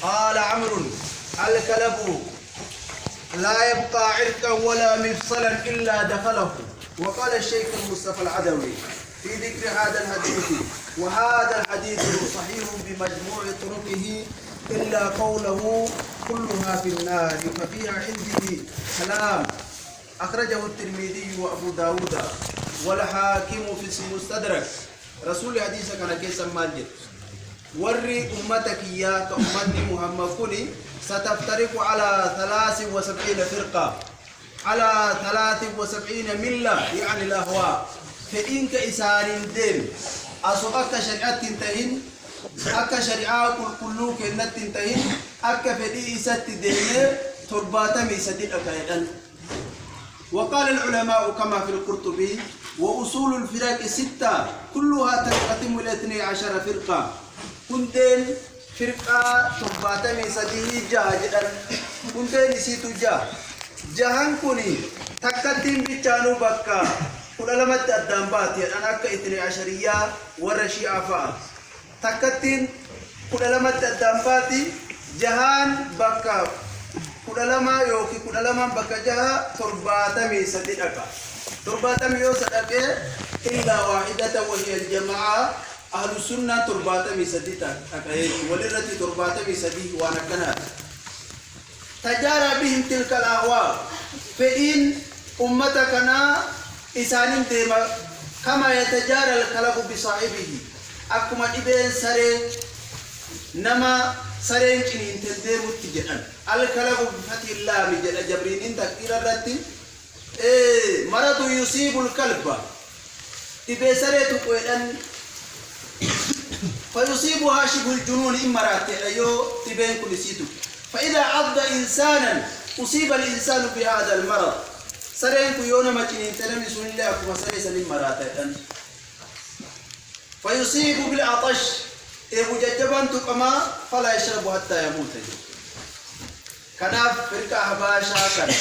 قال عمرو الكلب لا يبقى عرقا ولا مفصلا إلا دخله. وقال الشيخ المصطفى العدوي في ذكر هذا الحديث: وهذا الحديث صحيح بمجموع طرقه إلا قوله كلها في النار ففيها عندي كلام. أخرجه الترمذي وأبو داود والحاكم في المستدرك. رسول حديث كان كيسا مالجد وري أمتك يا كأمتي محمد كوني ستفترق على 73 فرقة، على 73 ملة يعني الأهواء. فإنك إسان دين أسو أكا شريعة تنتهين، أكا شريعة كلوك إنت تنتهين، أكا فدي إسات دين ترباتمي سديد أكايدان. وقال العلماء كما في القرطبي: وأصول الفرق 6 كلها تنقسم إلى 12 فرقة. كنتين فرقة ترباتمي سديد جاهجدان، كنتين سيتو جاهن كوني تكتين بيتانو بكا كل لمت الدنبات أنا أكا 12 ورشي أفا تكتين كل لمت الدنبات جاهن بكا كل لما يوكي كل لما بكا جاه ترباتمي سديد أكا ترباتمي يوسدك إلا واحدة وهي الجماعة أهل السنة ترباتمي سديد أكا ولرتي ترباتمي سديد وانا كنات تجارى بهم تلك الأهواء. فإن أمتكنا إسانين ديما كما يتجارى الكلب بصاحبه أكما إبين سرين نما سرين كنين تدير متجئن الكلب بفتح الله مجد جبرين انت إلى الرد مرض يصيب الكلب إبين سرين تقوين فيصيبها شبه الجنون إمرات أيو إبين كل سيتو. فإذا عض إنسانا أصيب الإنسان بهذا المرض سرين كيونا ما كنين تنمي سن الله أكما سرين سليم مراتين فيصيب بالعطش إبو ججبان تقما فلا يشرب حتى يموت. كناف فرقة حباشا كان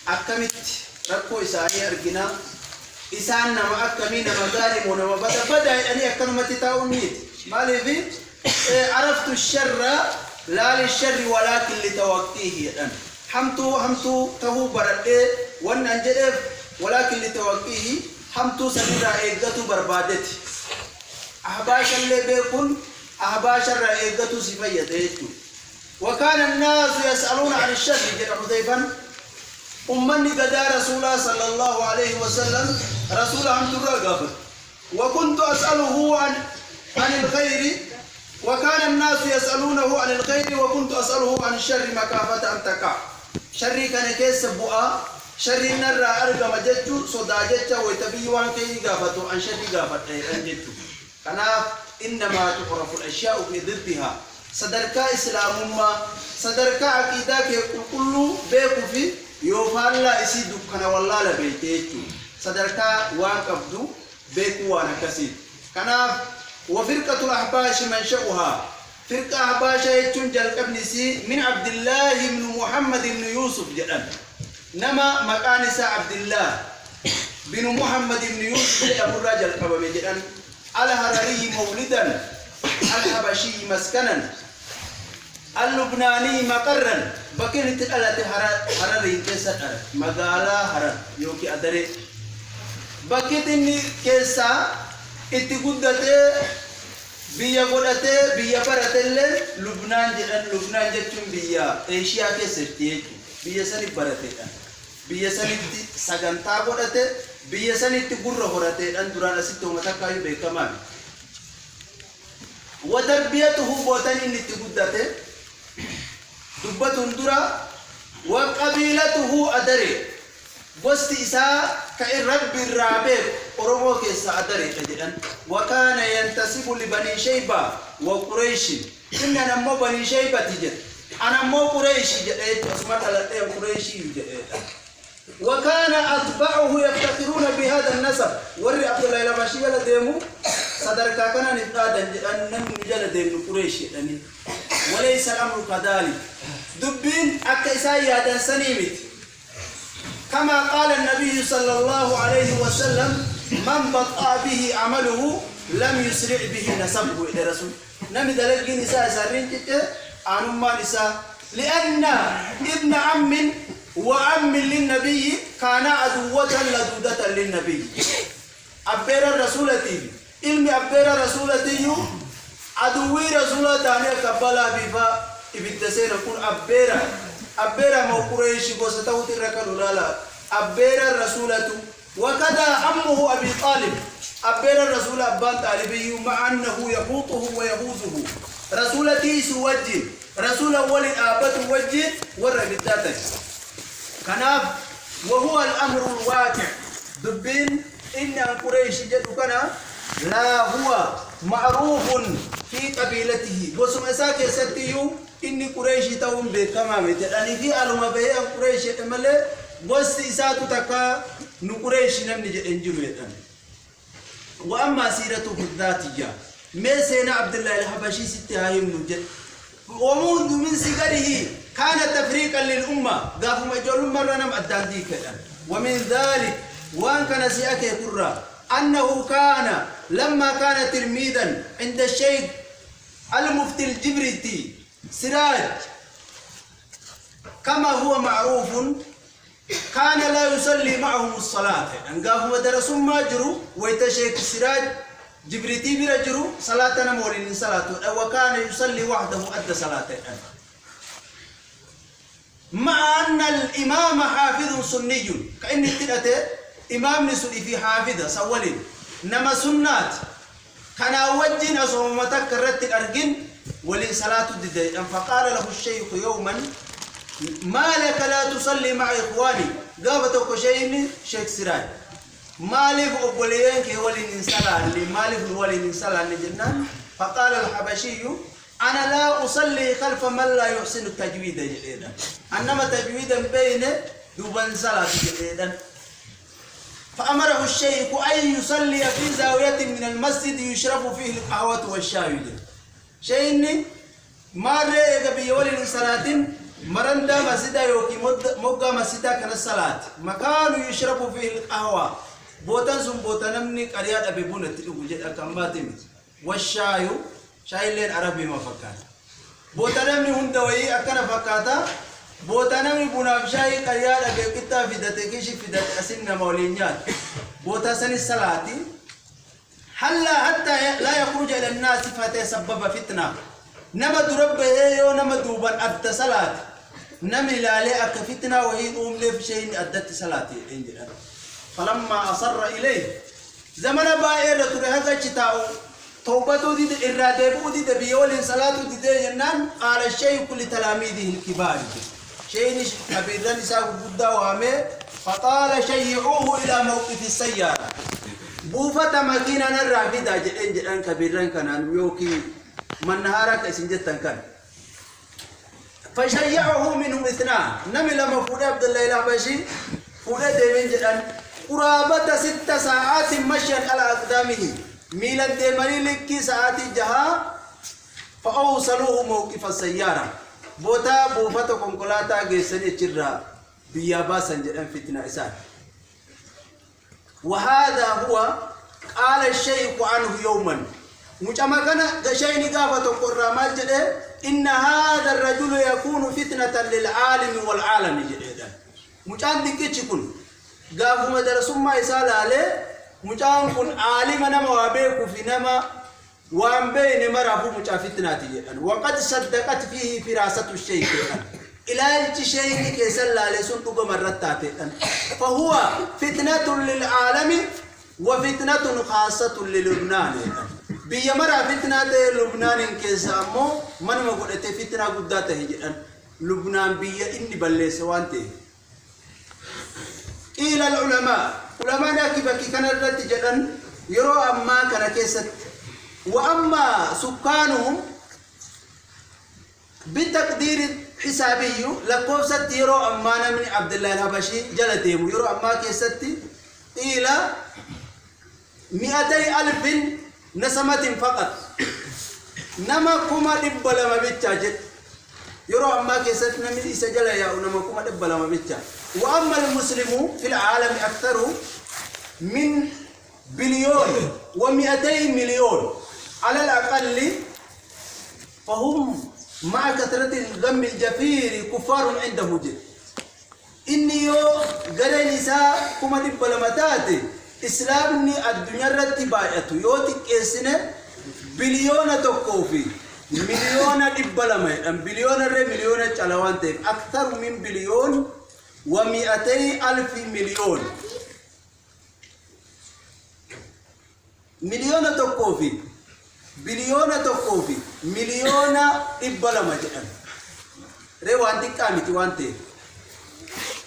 أكمت ركو إساني أرقنا إسان نما أكمين نما ظالم ونما بدأ أني أكمت تاونيت مالي في عرفت الشر لا للشر ولكن لتوقيه. حمتو تهو برد وان انجدف ولكن لتوقيه حمتو سنرى ايقاتو بربادت احباشا اللي بيكون احباشا رأيقاتو سفيدتو. وكان الناس يسألون عن الشر جد حذيفا أمني قد رسول الله صلى الله عليه وسلم رسول حمد الرقافة وكنت أسأله عن الخير وكان الناس يسألونه عن الخير وكنت أسأله عن الشر مكافة أن تقع. شر كان كيس بؤا شر نرى أرقى مججو صدا ججا ويتبي وان كي قافتو عن شر قافت أنججو. كان إنما تعرف الأشياء في ضدها. صدركا إسلام ما صدركا عقيدة كل بيكو في يوفال لا يسيدو كان والله لبيتيتو صدركا وان كبدو بيكو وانا كسيد. كان وفرقة الأحباش منشأها فرقة أحباش يتنجل ابن سي من عبد الله بن محمد بن يوسف جدا نما مكانس عبد الله بن محمد بن يوسف أبو الرجل قبل جدا الهرري مولدا الحبشي مسكنا اللبناني مقرا بكين تقلت هرري كيسا مقالا هرر يوكي أدري بكين كيسا itti guddate biyya godhate biyya baratelle Lubnaan jechuun biyya Eeshiyaa keessatti jechuudha. Biyya sani barateedhaan biyya sanitti sagantaa godhate biyya sanitti gurra horateedhaan duraan asitti uummata kaayyuu beekamaa. Watarbiyatuhu bootan inni itti guddate dubbatuun dura wa qabiilatuhu adare gosti isaa كإن رب الرابع أرومو كيسا أدري جدا. وكان ينتسب لبني شيبة وقريش إن أنا مو بني شيبة تجد أنا مو قريش جد أسمعت على قريشي جد. وكان أتباعه يفتخرون بهذا النسب وري عبد الله الباشي ولا ديمو صدر كان نفادا أن نجل ديمو قريش يعني وليس الأمر كذلك. دبين أكيسا يادا سنيمت كما قال النبي صلى الله عليه وسلم من بطأ به عمله لم يسرع به نسبه إلى رسول. نمي دلقي نساء سارين جدا عنما نساء لأن ابن عم وعم للنبي كان عدوة لدودة للنبي أبير الرسولتي علمي أبير رسولتي عدوي رسولة دانية قبلا بفا إبتسين يكون أبير موقريش قوستو تركن لالا أبير الرسولة وكذا عمه أبي طالب أبير الرسول أبان طالبي مع أنه يحوطه ويهوزه رسولتي سوجه رسول أول آبت وجه ورقدته كناف وهو الأمر الواقع دبين إن قريش جدو كنا لا هو معروف في قبيلته بسم أساك ستيو إني قريش توم بكمامة يعني في ألوم بيه قريش أمله بس إساتو تكا نقريش نمني إنجميتان وأما سيرته الذاتية ما سينا عبد الله الحبشي ستهاي منجد ومنذ من صغره كان تفريقا للأمة قافوا مجول مرة نم أدان كذا ومن ذلك وأن كان سيأك يقرأ أنه كان لما كان تلميذا عند الشيخ المفتي الجبريتي سراج كما هو معروف كان لا يصلي معهم الصلاة أن قافوا درسوا ما جروا ويتشيك سراج جبريتي برجروا صلاة مولين صلاة وكان يصلي وحده أدى صلاة مع أن الإمام حافظ سني كأن التلاتة إمام نسلي في حافظة سولين نما سنات كان أوجين أصومتك كرت الأرجن ولي صلاة الدين فقال له الشيخ يوما ما لك لا تصلي مع إخواني قابتك شيء شيخ سراج مالف أقولين كي ولي نسلا اللي مالف ولي نسلا الجنان فقال الحبشي أنا لا أصلي خلف من لا يحسن التجويد جديدا أنما تجويدا بين دوبان صلاة جديدا فأمره الشيخ أن يصلي في زاوية من المسجد يشرب فيه القهوة والشاي شيء ما رأيك بيولي صلاة مرندا مسجد يوكي موقع مسجد كان الصلاة مكان يشرب فيه القهوة بوتان سم بوتانمني قريات أبي بونة تلوجد أكمباتم والشاي شاي لين عربي ما فكان بوتانمني هندوي أكنا فكاتا بوتانمني بونا شاي قريات أبي كتا في دتكيش في دت أسنة مولينيات بوتاسن الصلاة حلا حتى لا يخرج إلى الناس فتسبب فتنة نما دربه يو نما دوبان أدت صلاة نمي لا أك فتنة وهي لي شيء أدت صلاة فلما أصر إليه زمن بائر ترهق چتاو توبته دي إرادة بودي بيول صلاة دي جنان قال الشيخ لتلاميذه الكبار شيء كبير نساء بودا وامه فقال شيعوه إلى موقف السيارة بوفة مكينة الرافدة جدًا كبيرا كان يوكي من نهارك اسنجتن كان فشيعه منهم اثنان نمي لما فود عبد الله الحبشي فود ديمن جدًا قرابة 6 ساعات مشيا على أقدامه ميلا ديماني لكي ساعات جها فأوصلوه موقف السيارة بوتا بوفتا كونكولاتا جيسني تشرا بيابا سنجدًا فتنة إسان وهذا هو قال الشيخ عنه يوما مجمع كان شيء قافة قرامات جده إن هذا الرجل يكون فتنة للعالم والعالم جدا مجمع ديكي تكون قافوا مدرسوا ما يسال عليه مجمع كن عالم نما وابيك في نما وان بين مرافو مجمع فتنة جدا وقد صدقت فيه فراسة الشيخ إلى الشيء كيسال عليه سنتوك مرتات فهو فتنة للعالم وفتنة خاصة للبنان بيمرا فتنة لبنان كيسامو من ما قلت فتنة قداته جدا لبنان بيا إني بلس وانته إلى العلماء كيف كان الرد جدا يرو أما كان كيست وأما سكانهم بتقدير حسابي لقوسة يرو أمانا من عبد الله الحبشي جلدهم يرو أما كيستي إلى 200,000 نسمة فقط نما كما دبلا ما بيتاجت يرو أما كيستنا من إسجل يا نما كما دبلا ما بيتاج وأما المسلمون في العالم أكثر من 1,200,000,000 على الأقل فهم مع كثرة الغم الجفير كفار عنده جد إني يو غير نساء كما دبلمتاتي إسلامني الدنيا رتبايته يوتك إسنة بليون توقفي مليون دبلمة بليون مليون تلوانتك أكثر من بليون ومئتي ألف مليون مليون توقفي بليون توقفي مليون دبلمة روانتك كامتي وانتك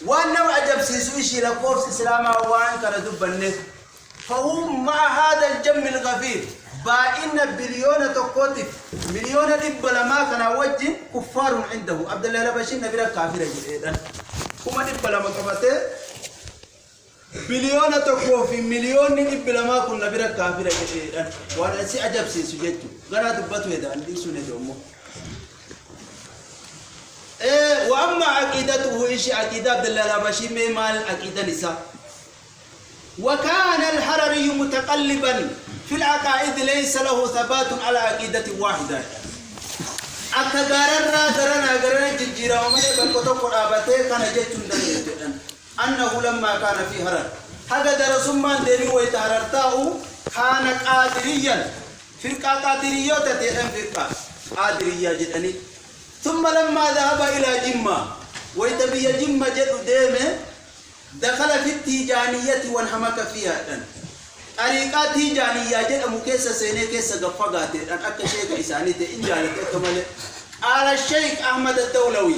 وانا عجب سيسو إشي لقوف إسلاما وان كان دبنه فهم مع هذا الجم الغفير بائن بليون تقوتف مليون دبلا ما كان وجه كفار عنده عبد الله لبشين نبي كافر جدا كما دبلا ما كفته بليون تقوف مليون دبلا ما كن نبي كافر جدا وانا سي عجب سيسو جدو غنا دبتو يدا عندي سنه دومو وأما عقيدته إيش عقيدة عبد الله الحبشي مال عقيدة نساء وكان الحرري متقلبا في العقائد ليس له ثبات على عقيدة واحدة أكغرنا جيرا ومن بكتو قرابته كان جيتون دليل أنه لما كان في هرر هذا درس من ديني ويتهررتاه كان قادريا فرقة قادرية تتهم فرقة قادرية جدني ثم لما ذهب إلى جمة ويتبي جمة جد ديمه دخل في التيجانية وانحمك فيها طريقة تيجانية جد مكيسة سينة كيسة قفقات أن أكشيك إسانية إن جالت أكمل على الشيخ أحمد الدولوي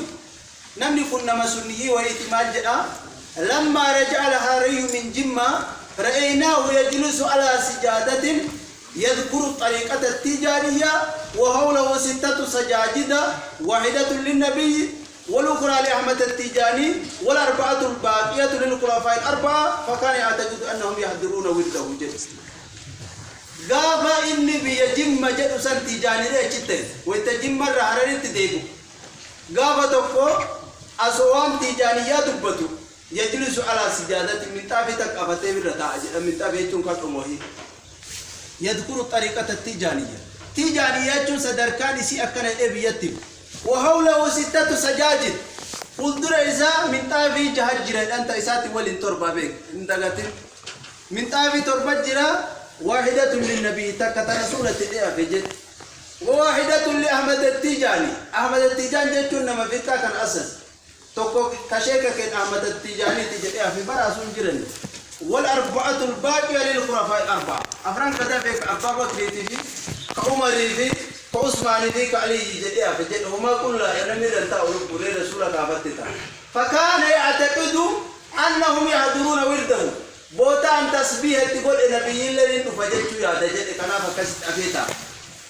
نمني كنا مسنيه وإتمال جدا لما رجع الهاري من جمة رأيناه يجلس على سجادة يذكر الطريقة التجارية وحوله 6 سجاجد واحدة للنبي والأخرى لأحمد التجاني والأربعة الباقية للخلفاء الأربعة فكان يعتقد أنهم يحضرون ولده جد غابا إني بيجم جد سن تجاني ده جدا ويتجم مرة حراري تديبو غابا تقو أسوان تجانية دبتو يجلس على سجادة من تافيتك أفتي برتاج من تافيتك كتموهي يذكر الطريقة التجانية تجانية صدركان سي أكن الأبيتم وحوله 6 سجاجد قدر إذا من تافي جهجرة أنت إساتي ولن تربى بك من تافي تربى جرة واحدة للنبي تكتر سورة الإعفجت وواحدة لأحمد التجاني أحمد التجاني جتون نما فيتا كان أسس توكو كشيكا كان أحمد التجاني تجد إعفي براسون جرني والأربعة الباقية للخلفاء الأربعة أفران كذا فيك أبا بكر في عمر في عثمان في علي جديا فجد هما كلها ينمر أنت أولو رسولك أفتتا فكان يعتقد أنهم يحضرون ورده بوتا أن تسبيه تقول النبي الذي فجدت يا دجد كنا فكست أفيتا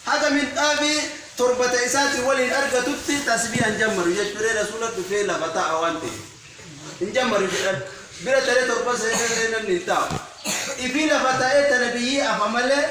هذا من أبي تربة إساتي ولي أرجع تبتي تسبيه جمر يجبر رسولك في لفتا أوانتي جمر جد بلا ترى تربة سيدنا ننتاو إبلا فتاة نبيه أفهمله